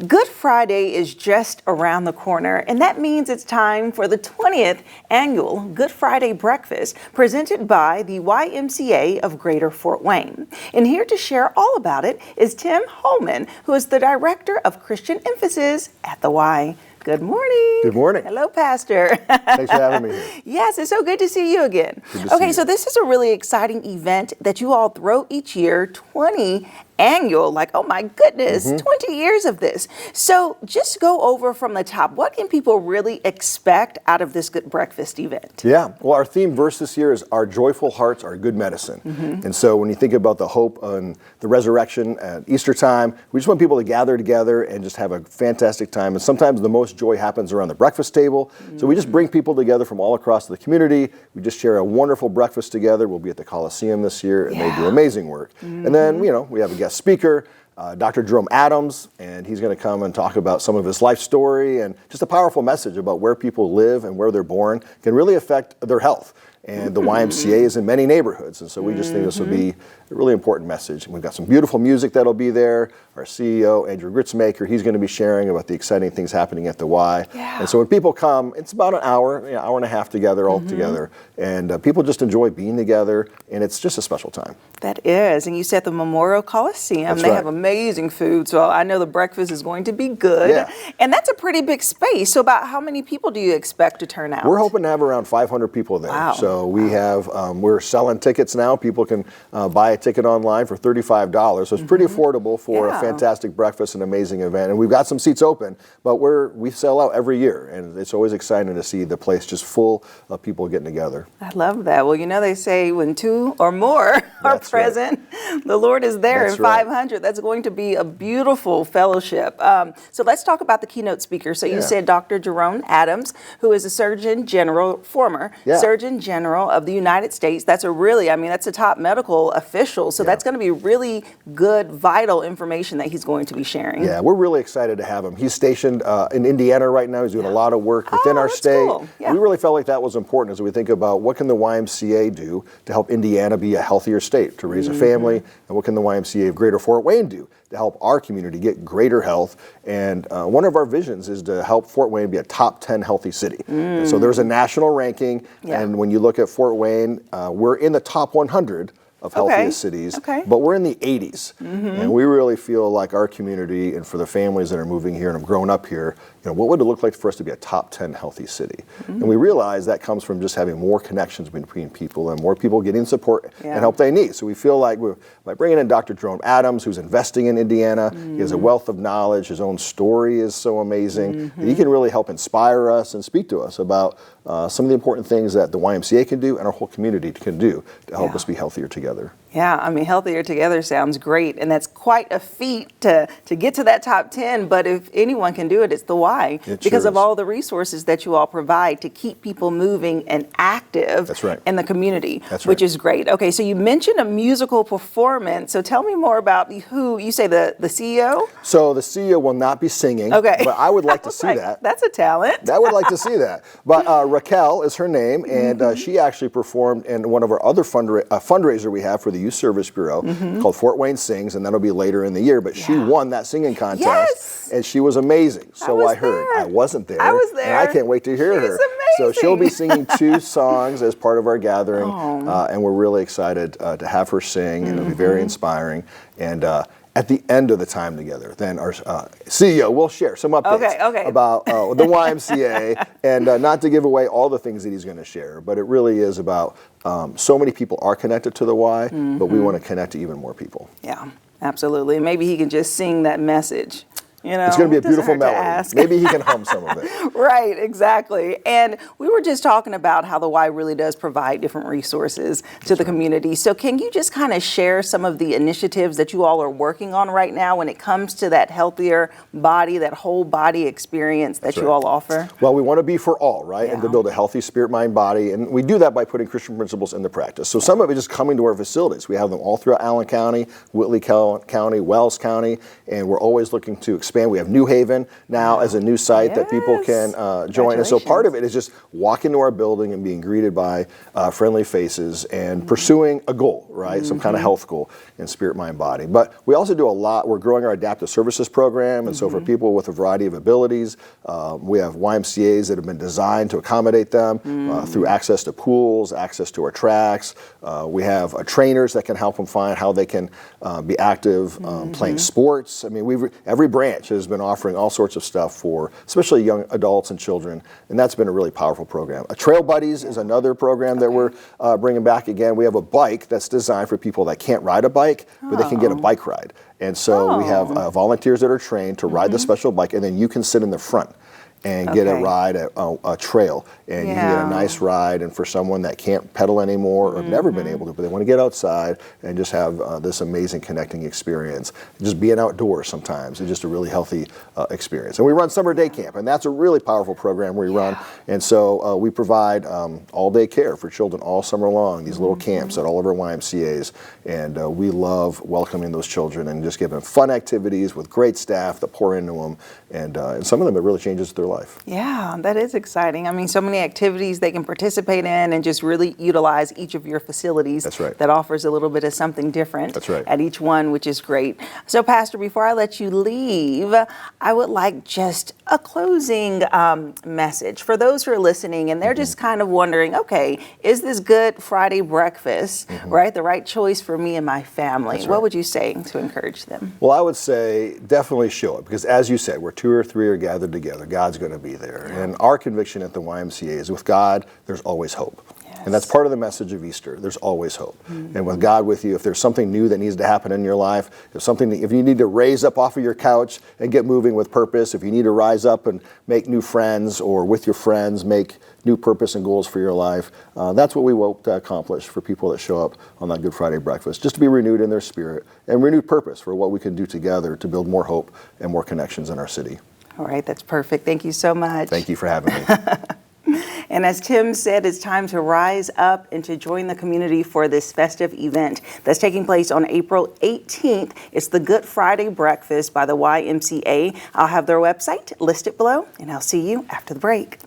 Good Friday is just around the corner, and that means it's time for the 20th annual Good Friday Breakfast presented by the YMCA of Greater Fort Wayne. And here to share all about it is Tim Hallman, who is the Director of Christian Emphasis at the Y. Good morning. Good morning. Hello, Pastor. Thanks for having me here. Yes, it's so good to see you again. Okay, so this is a really exciting event that you all throw each year, 20 annual, like, oh my goodness, 20 years of this. So just go over from the top. What can people really expect out of this Good Breakfast event? Yeah, well, our theme verse this year is our joyful hearts are good medicine. And so when you think about the hope and the resurrection at Easter time, we just want people to gather together and just have a fantastic time. And sometimes the most joy happens around the breakfast table. So we just bring people together from all across the community. We just share a wonderful breakfast together. We'll be at the Coliseum this year, and they do amazing work. And then, you know, we have a guest speaker, Dr. Jerome Adams, and he's going to come and talk about some of his life story and just a powerful message about where people live and where they're born can really affect their health. And the YMCA is in many neighborhoods, and so we just think this will be a really important message. And we've got some beautiful music that'll be there. Our CEO, Andrew Gritzmaker, he's going to be sharing about the exciting things happening at the Y. And so when people come, it's about an hour, hour and a half together, all together. And people just enjoy being together, and it's just a special time. That is. And you said the Memorial Coliseum. That's they right. have amazing food, so I know the breakfast is going to be good. Yeah. And that's a pretty big space. So about how many people do you expect to turn out? We're hoping to have around 500 people there. Wow. So we have, we're selling tickets now. People can buy a ticket online for $35. So it's pretty affordable for a fantastic breakfast and amazing event. And we've got some seats open, but we sell out every year. And it's always exciting to see the place just full of people getting together. I love that. Well, you know, they say when two or more are present, the Lord is there. That's in 500. That's going to be a beautiful fellowship. So let's talk about the keynote speaker. So you said Dr. Jerome Adams, who is a Surgeon General, former Surgeon General of the United States. That's that's a top medical official. So that's going to be really good, vital information that he's going to be sharing. Yeah, we're really excited to have him. He's stationed in Indiana right now. He's doing a lot of work within our state. Cool. Yeah. We really felt like that was important as we think about what can the YMCA do to help Indiana be a healthier state, to raise a family, and what can the YMCA of Greater Fort Wayne do to help our community get greater health. And one of our visions is to help Fort Wayne be a top 10 healthy city. And so there's a national ranking, and when you look at Fort Wayne, we're in the top 100 of healthiest cities, but we're in the 80s. And we really feel like our community, and for the families that are moving here and have grown up here, what would it look like for us to be a top 10 healthy city? And we realize that comes from just having more connections between people and more people getting support and help they need. So we feel like by bringing in Dr. Jerome Adams, who's investing in Indiana, he has a wealth of knowledge, his own story is so amazing, that he can really help inspire us and speak to us about some of the important things that the YMCA can do and our whole community can do to help us be healthier together. Yeah, I mean, healthier together sounds great, and that's quite a feat to get to that top 10, but if anyone can do it, it's the Y, because of all the resources that you all provide to keep people moving and active in the community, which is great. Okay, so you mentioned a musical performance, so tell me more about who, you say the CEO? So the CEO will not be singing, but I would like to see that. That's a talent. I would like to see that. But Raquel is her name, and she actually performed in one of our other fundraiser we have for the Youth Service Bureau called Fort Wayne Sings, and that'll be later in the year. But she won that singing contest, and she was amazing. So I heard. I wasn't there. I was there. And I can't wait to hear her. Amazing. So she'll be singing 2 songs as part of our gathering, and we're really excited to have her sing, and it'll be very inspiring. And at the end of the time together, then our CEO will share some updates about the YMCA, and not to give away all the things that he's going to share, but it really is about so many people are connected to the Y, but we want to connect to even more people. Yeah, absolutely. Maybe he can just sing that message. It's going to be a beautiful melody. Maybe he can hum some of it. Right, exactly. And we were just talking about how the Y really does provide different resources to the community. So can you just kind of share some of the initiatives that you all are working on right now when it comes to that healthier body, that whole body experience that you all offer? Well, we want to be for all, right? And to build a healthy spirit, mind, body. And we do that by putting Christian principles into practice. So some of it is coming to our facilities. We have them all throughout Allen County, Whitley County, Wells County, and we're always looking to expand. We have New Haven now as a new site that people can join. And so part of it is just walking to our building and being greeted by friendly faces and pursuing a goal, right? Some kind of health goal in spirit, mind, body. But we also do a lot. We're growing our adaptive services program. And so for people with a variety of abilities, we have YMCAs that have been designed to accommodate them through access to pools, access to our tracks. We have trainers that can help them find how they can be active playing sports. I mean, every branch has been offering all sorts of stuff for especially young adults and children, and that's been a really powerful program. Trail Buddies is another program that we're bringing back again. We have a bike that's designed for people that can't ride a bike, but they can get a bike ride. And so we have volunteers that are trained to ride the special bike, and then you can sit in the front and get a ride at a trail, and you can get a nice ride. And for someone that can't pedal anymore or have never been able to, but they want to get outside and just have this amazing connecting experience, just being outdoors sometimes is just a really healthy experience. And we run summer day camp, and that's a really powerful program we run. And so we provide all day care for children all summer long, these little camps at all of our YMCAs, and we love welcoming those children and just giving them fun activities with great staff that pour into them, and some of them it really changes their life. Yeah, that is exciting. I mean, so many activities they can participate in and just really utilize each of your facilities. That's right. That offers a little bit of something different. That's right. At each one, which is great. So, Pastor, before I let you leave, I would like just a closing message for those who are listening and they're just kind of wondering, okay, is this Good Friday breakfast, right, the right choice for me and my family? That's what right. would you say to encourage them? Well, I would say definitely show it, because as you said, where 2 or 3 are gathered together, God's going to be there. And our conviction at the YMCA is with God, there's always hope. And that's part of the message of Easter. There's always hope. And with God with you, if there's something new that needs to happen in your life, if you need to raise up off of your couch and get moving with purpose, if you need to rise up and make new friends, or with your friends make new purpose and goals for your life, that's what we hope to accomplish for people that show up on that Good Friday breakfast, just to be renewed in their spirit and renewed purpose for what we can do together to build more hope and more connections in our city. All right, that's perfect. Thank you so much. Thank you for having me. And as Tim said, it's time to rise up and to join the community for this festive event that's taking place on April 18th. It's the Good Friday Breakfast by the YMCA. I'll have their website listed below, and I'll see you after the break.